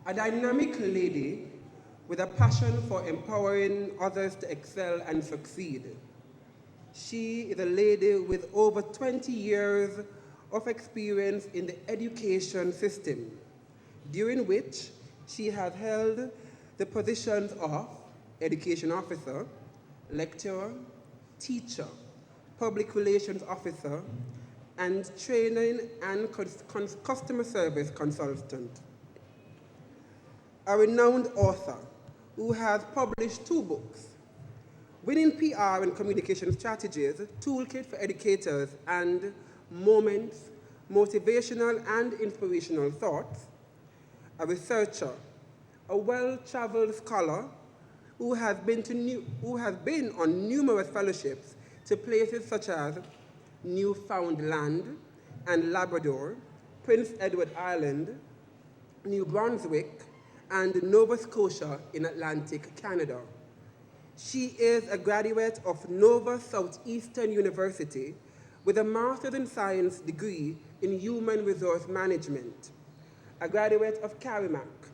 a dynamic lady with a passion for empowering others to excel and succeed. She is a lady with over 20 years of experience in the education system, during which she has held the positions of education officer, lecturer, teacher, public relations officer, and training and customer service consultant. A renowned author who has published 2 books, Winning PR and Communication Strategies, Toolkit for Educators, and Moments, Motivational and Inspirational Thoughts, a researcher, a well-traveled scholar who has been on numerous fellowships to places such as Newfoundland and Labrador, Prince Edward Island, New Brunswick, and Nova Scotia in Atlantic Canada. She is a graduate of Nova Southeastern University with a Master's in Science degree in Human Resource Management, a graduate of Carimac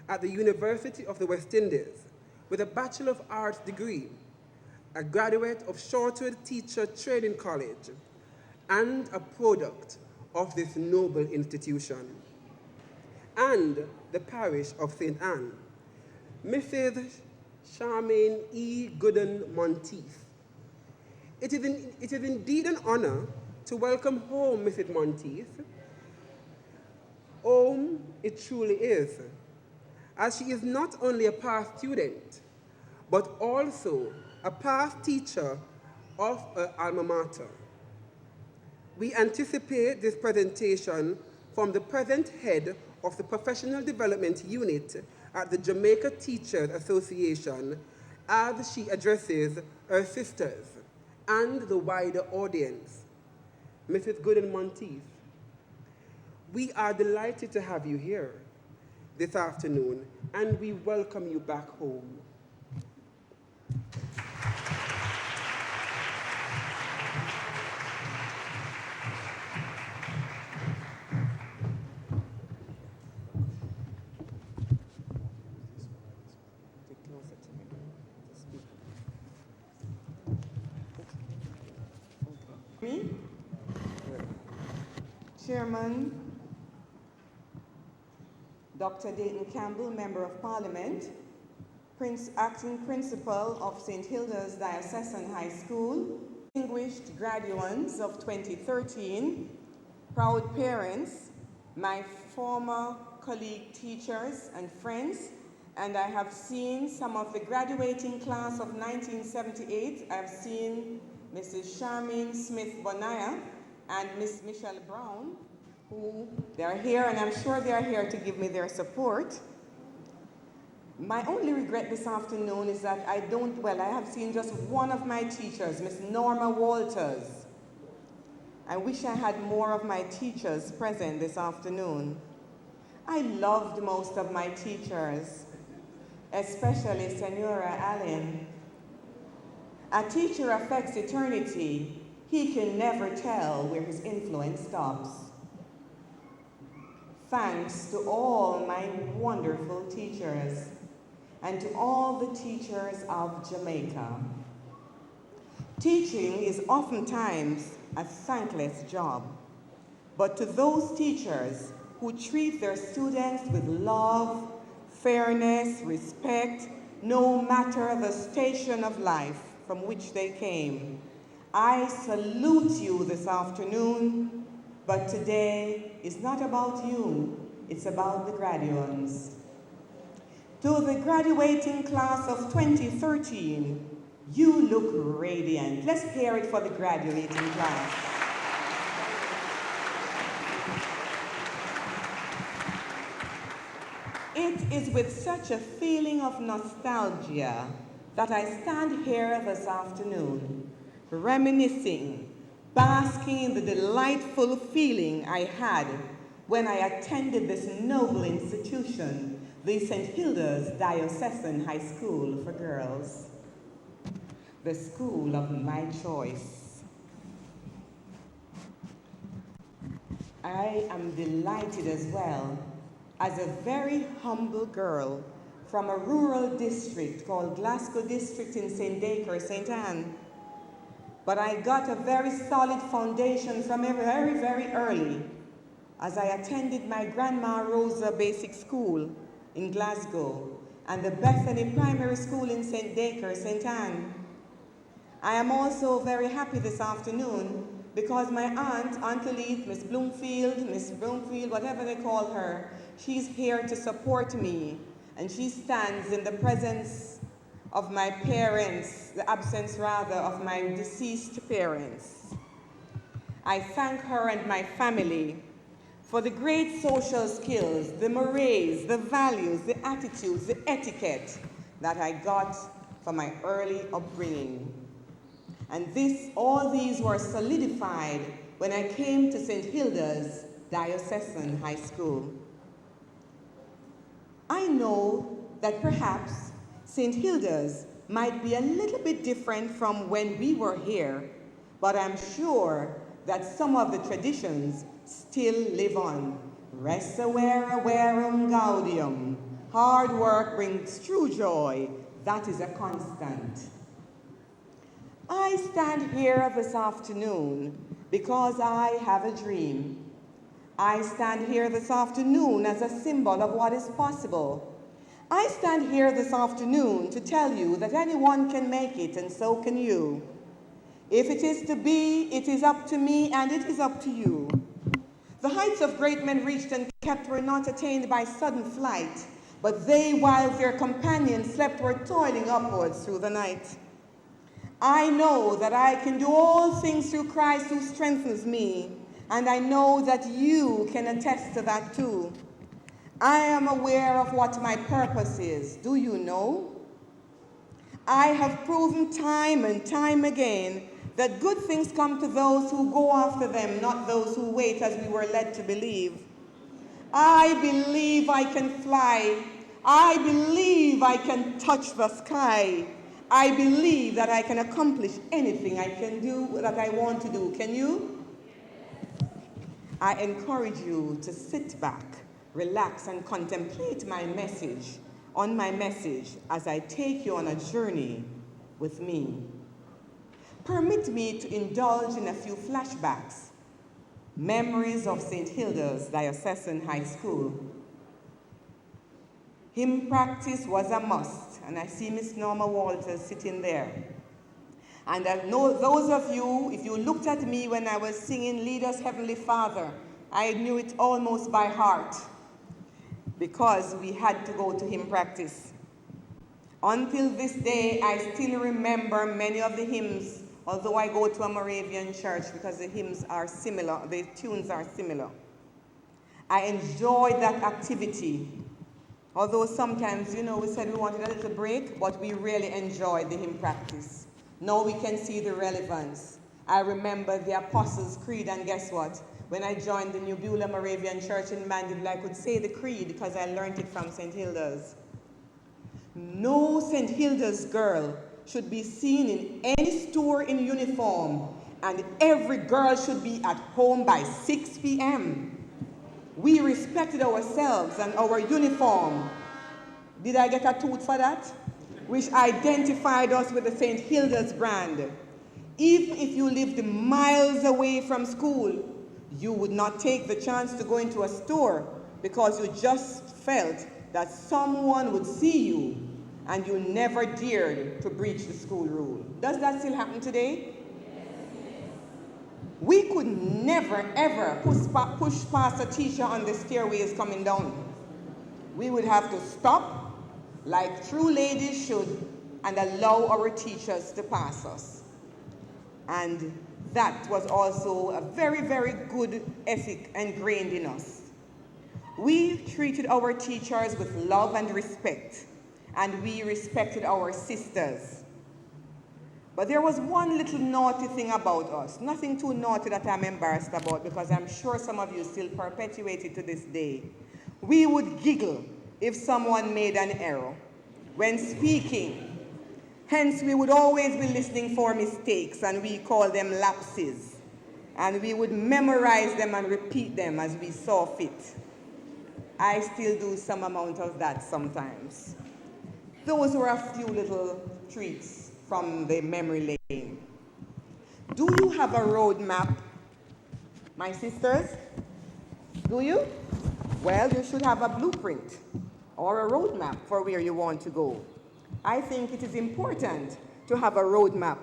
at the University of the West Indies with a Bachelor of Arts degree, a graduate of Shortwood Teacher Training College, and a product of this noble institution, and the parish of St. Anne, Mrs. Charmaine E.Gooden Monteith. It is indeed an honor to welcome home Mrs. Monteith. Home it truly is, as she is not only a past student, but also a past teacher of her alma mater. We anticipate this presentation from the present head of the Professional Development Unit at the Jamaica Teachers Association as she addresses her sisters and the wider audience. Mrs. Gooden Monteith, we are delighted to have you here this afternoon, and we welcome you back home. Me, Chairman Dr. Dayton Campbell, Member of Parliament, Acting Principal of St.Hilda's Diocesan High School, distinguished graduates of 2013, proud parents, my former colleague teachers and friends, and I have seen some of the graduating class of 1978. I've seen Mrs. Charmaine Smith-Bonaya and Miss Michelle Brown, who they're here, and I'm sure they're here to give me their support. My only regret this afternoon is that I have seen just one of my teachers, Miss Norma Walters. I wish I had more of my teachers present this afternoon. I loved most of my teachers, especially Senora Allen. A teacher affects eternity. He can never tell where his influence stops. Thanks to all my wonderful teachers and to all the teachers of Jamaica. Teaching is oftentimes a thankless job, but to those teachers who treat their students with love, fairness, respect, no matter the station of life from which they came, I salute you this afternoon, but today is not about you, it's about the graduates. To the graduating class of 2013, you look radiant. Let's hear it for the graduating class. It is with such a feeling of nostalgia that I stand here this afternoon, reminiscing, basking in the delightful feeling I had when I attended this noble institution, the St.Hilda's Diocesan High School for Girls, the school of my choice. I am delighted as well as a very humble girl from a rural district called Glasgow District in St. Dacre, St. Anne. But I got a very solid foundation from very, very early as I attended my Grandma Rosa Basic School in Glasgow and the Bethany Primary School in St. Dacre, St. Anne. I am also very happy this afternoon because my aunt, Auntie Leith, Miss Bloomfield, whatever they call her, she's here to support me, and she stands in the presence of my parents, the absence rather of my deceased parents. I thank her and my family for the great social skills, the mores, the values, the attitudes, the etiquette that I got from my early upbringing. And all these were solidified when I came to St.Hilda's Diocesan High School. I know that perhaps St.Hilda's might be a little bit different from when we were here, but I'm sure that some of the traditions still live on. Resta vera verum gaudium. Hard work brings true joy. That is a constant. I stand here this afternoon because I have a dream. I stand here this afternoon as a symbol of what is possible. I stand here this afternoon to tell you that anyone can make it, and so can you. If it is to be, it is up to me, and it is up to you. The heights of great men reached and kept were not attained by sudden flight, but they, while their companions slept, were toiling upwards through the night. I know that I can do all things through Christ who strengthens me, and I know that you can attest to that too. I am aware of what my purpose is. Do you know? I have proven time and time again that good things come to those who go after them, not those who wait, as we were led to believe. I believe I can fly. I believe I can touch the sky. I believe that I can accomplish anything I can do that I want to do. Can you? I encourage you to sit back, relax, and contemplate my message as I take you on a journey with me. Permit me to indulge in a few flashbacks, memories of St.Hilda's Diocesan High School. Hymn practice was a must, and I see Miss Norma Walters sitting there. And I know those of you, if you looked at me when I was singing Lead Us Heavenly Father, I knew it almost by heart because we had to go to hymn practice. Until this day, I still remember many of the hymns, although I go to a Moravian church because the hymns are similar, the tunes are similar. I enjoyed that activity. Although sometimes, we said we wanted a little break, but we really enjoyed the hymn practice. Now we can see the relevance. I remember the Apostles' Creed, and guess what? When I joined the New Beulah Moravian Church in Mandeville, I could say the creed because I learned it from St.Hilda's. No St.Hilda's girl should be seen in any store in uniform, and every girl should be at home by 6 p.m. We respected ourselves and our uniform. Did I get a toot for that? Which identified us with the St.Hilda's brand. Even if you lived miles away from school, you would not take the chance to go into a store because you just felt that someone would see you and you never dared to breach the school rule. Does that still happen today? We could never, ever push past a teacher on the stairways coming down. We would have to stop, like true ladies should, and allow our teachers to pass us. And that was also a very, very good ethic ingrained in us. We treated our teachers with love and respect, and we respected our sisters. But there was one little naughty thing about us, nothing too naughty that I'm embarrassed about because I'm sure some of you still perpetuate it to this day. We would giggle if someone made an error when speaking. Hence, we would always be listening for mistakes, and we call them lapses. And we would memorize them and repeat them as we saw fit. I still do some amount of that sometimes. Those were a few little treats from the memory lane. Do you have a roadmap, my sisters? Do you? Well, you should have a blueprint or a roadmap for where you want to go. I think it is important to have a roadmap.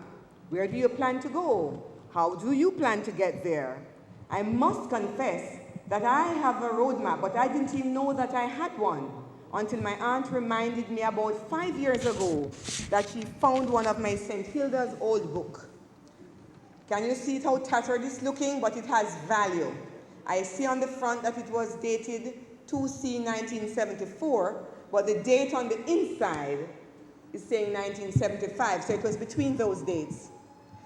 Where do you plan to go? How do you plan to get there? I must confess that I have a roadmap, but I didn't even know that I had one until my aunt reminded me about 5 years ago that she found one of my St.Hilda's old book. Can you see how tattered it's looking? But it has value. I see on the front that it was dated 2C 1974, but the date on the inside is saying 1975, so it was between those dates.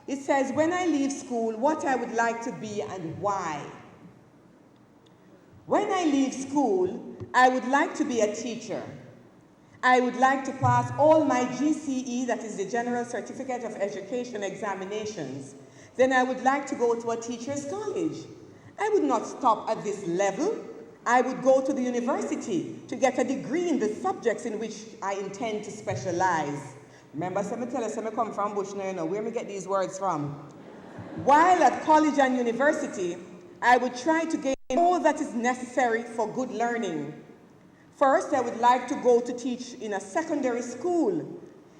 It says, when I leave school, what I would like to be and why. When I leave school, I would like to be a teacher. I would like to pass all my GCE, that is the General Certificate of Education examinations. Then I would like to go to a teacher's college. I would not stop at this level. I would go to the university to get a degree in the subjects in which I intend to specialize. Remember, some tell us, I come from Bush now, you know, where me get these words from? While at college and university, I would try to gain all that is necessary for good learning. First, I would like to go to teach in a secondary school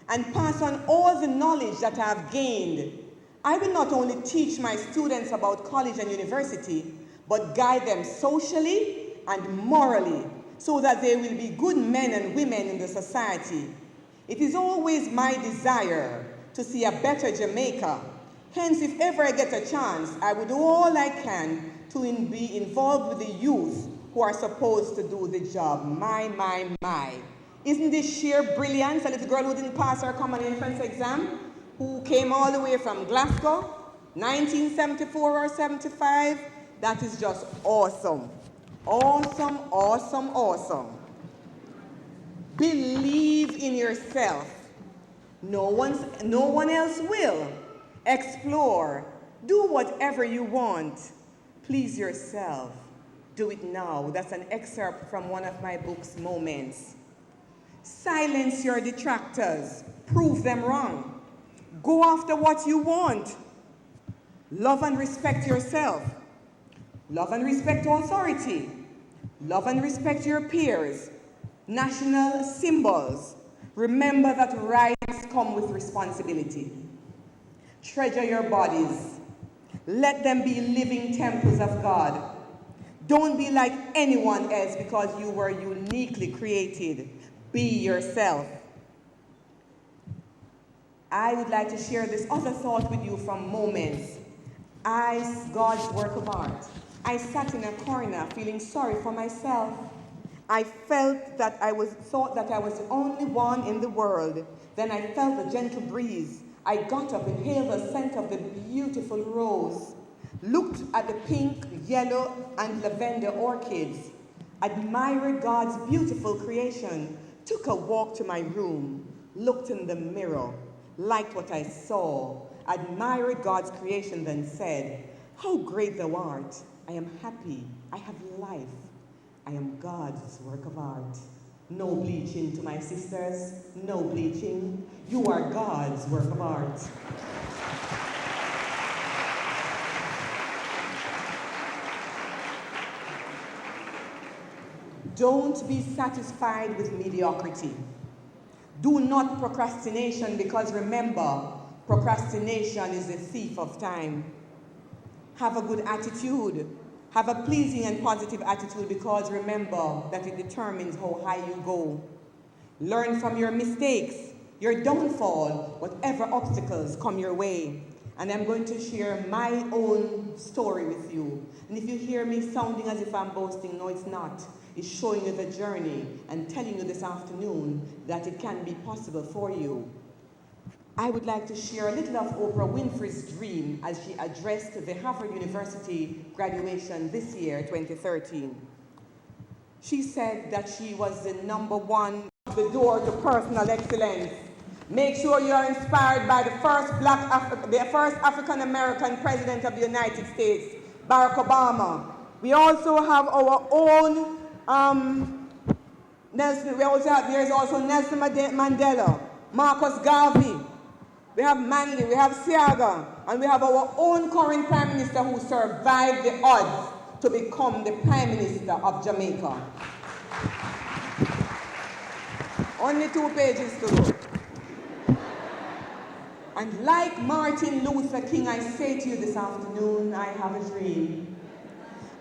and pass on all the knowledge that I have gained. I will not only teach my students about college and university, but guide them socially and morally so that they will be good men and women in the society. It is always my desire to see a better Jamaica. Hence, if ever I get a chance, I will do all I can to be involved with the youth who are supposed to do the job. My. Isn't this sheer brilliance? A little girl who didn't pass her common entrance exam, who came all the way from Glasgow, 1974 or 75. That is just awesome. Awesome, awesome, awesome. Believe in yourself. No one else will. Explore. Do whatever you want. Please yourself. Do it now. That's an excerpt from one of my book's Moments. Silence your detractors. Prove them wrong. Go after what you want. Love and respect yourself. Love and respect authority. Love and respect your peers. National symbols. Remember that rights come with responsibility. Treasure your bodies. Let them be living temples of God. Don't be like anyone else because you were uniquely created. Be yourself. I would like to share this other thought with you from Moments. God's work of art. I sat in a corner feeling sorry for myself. I thought that I was the only one in the world. Then I felt the gentle breeze. I got up, inhaled the scent of the beautiful rose, looked at the pink, yellow, and lavender orchids, admired God's beautiful creation, took a walk to my room, looked in the mirror, liked what I saw, admired God's creation, then said, "How great thou art! I am happy. I have life. I am God's work of art." No bleaching to my sisters. No bleaching. You are God's work of art. Don't be satisfied with mediocrity. Do not procrastination, because remember, procrastination is a thief of time. Have a good attitude. Have a pleasing and positive attitude, because remember that it determines how high you go. Learn from your mistakes, your downfall, whatever obstacles come your way. And I'm going to share my own story with you. And if you hear me sounding as if I'm boasting, no, it's not. It's showing you the journey and telling you this afternoon that it can be possible for you. I would like to share a little of Oprah Winfrey's dream as she addressed the Harvard University graduation this year, 2013. She said that she was the #1 at the door to personal excellence. Make sure you are inspired by the first African-American president of the United States, Barack Obama. We also have our own Nelson, there's also Nelson Mandela, Marcus Garvey, we have Manley, we have Siaga, and we have our own current Prime Minister who survived the odds to become the Prime Minister of Jamaica. Only 2 pages to go. And like Martin Luther King, I say to you this afternoon, I have a dream.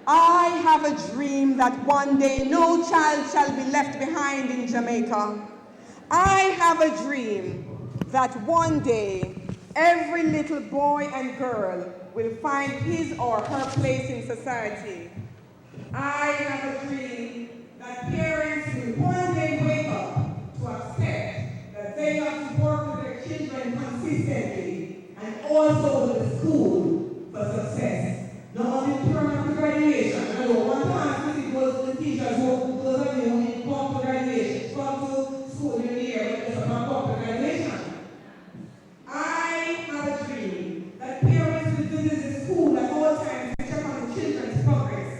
I have a dream that one day no child shall be left behind in Jamaica. I have a dream that one day every little boy and girl will find his or her place in society. I have a dream that parents will one day wake up to accept that they have to work with their children consistently and also with the school for success. Not only in terms of graduation. I know one time it was the teachers who come to graduation, come to school in the year, but it's about come to graduation. I have a dream that parents will visit the school at all times to check on the children's progress.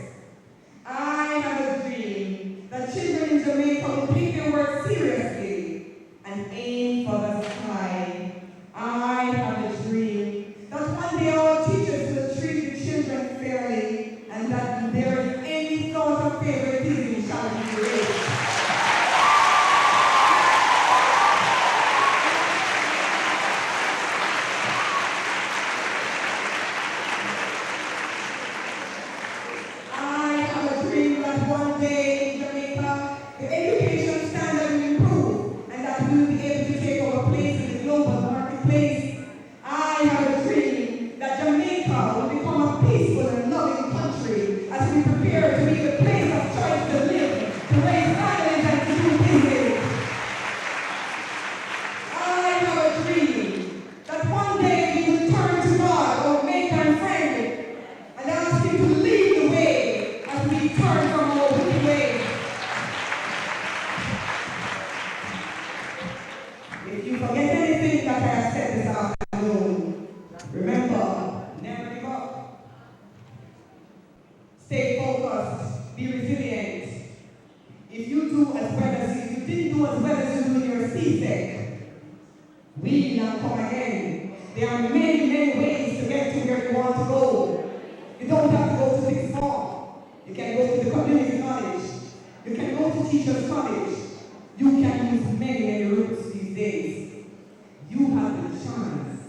I have a dream that children in Jamaica will take their work seriously and aim for the sky. I have a dream that one day our teachers will treat the children fairly and that there is any sort of favoritism shall be erased. I have a dream that one day in Jamaica the education standard will improve and that we will be able to take our place in the global marketplace. I have a dream that Jamaica will become a peaceful and loving country as we prepare to be the place of choice to live, to raise families and to do business. I have a dream that one day we will turn to God, our maker and friend, and ask him to lead the way as we turn from our wicked ways. If you forget anything that I have said this afternoon, remember, never give up. Stay focused, be resilient. If you didn't do as well as you do in your CSEC, we will not come again. There are many, many ways to get to where you want to go. You don't have to go to sixth form. You can go to the community college. You can go to teachers college. You can use many, many routes these days. You have the chance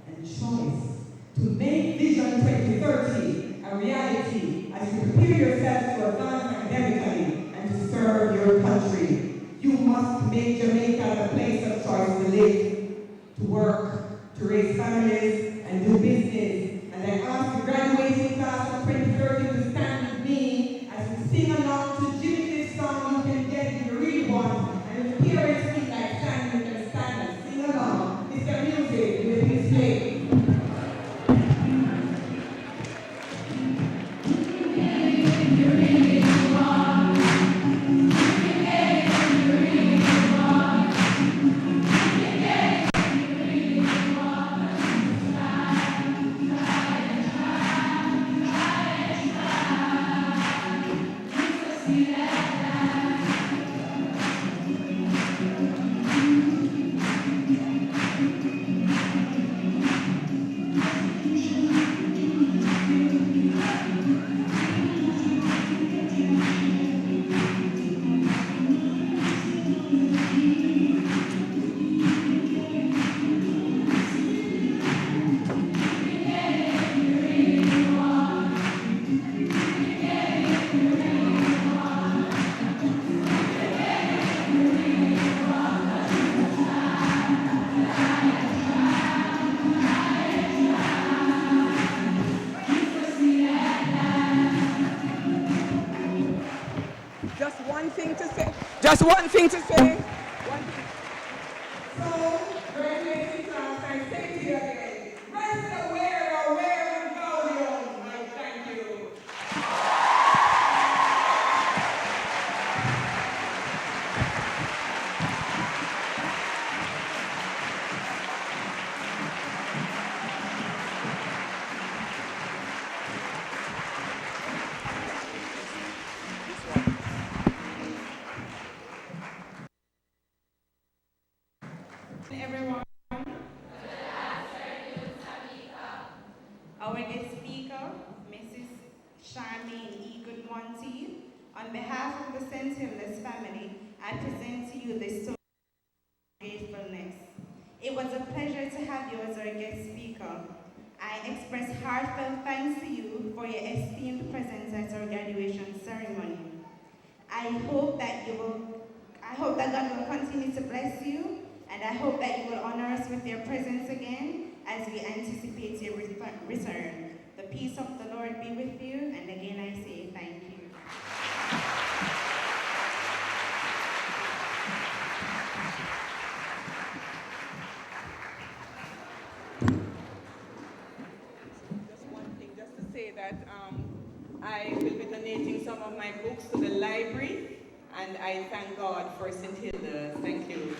and choice to make Vision 2030 a reality as you prepare yourself to advance academically and to serve your country. You must make Jamaica the place of choice to live, to work, to raise families, and do business. And I ask the graduating class of 2030 to stand with me as we sing along to Jimmy this song you can get if you really want. And if parents feel like standing, you can stand and sing along. Mr. Music, you will please play. Just one thing to say. So, graduating class, I say to you again, rest aware and volume. I thank you. St. Hilda's family, I present to you this story of gratefulness. It was a pleasure to have you as our guest speaker. I express heartfelt thanks to you for your esteemed presence at our graduation ceremony. I hope that God will continue to bless you, and I hope that you will honor us with your presence again as we anticipate your return. The peace of the Lord be with you, and again I say thank you. Just one thing, just to say that I will be donating some of my books to the library, and I thank God for St. Hilda. Thank you.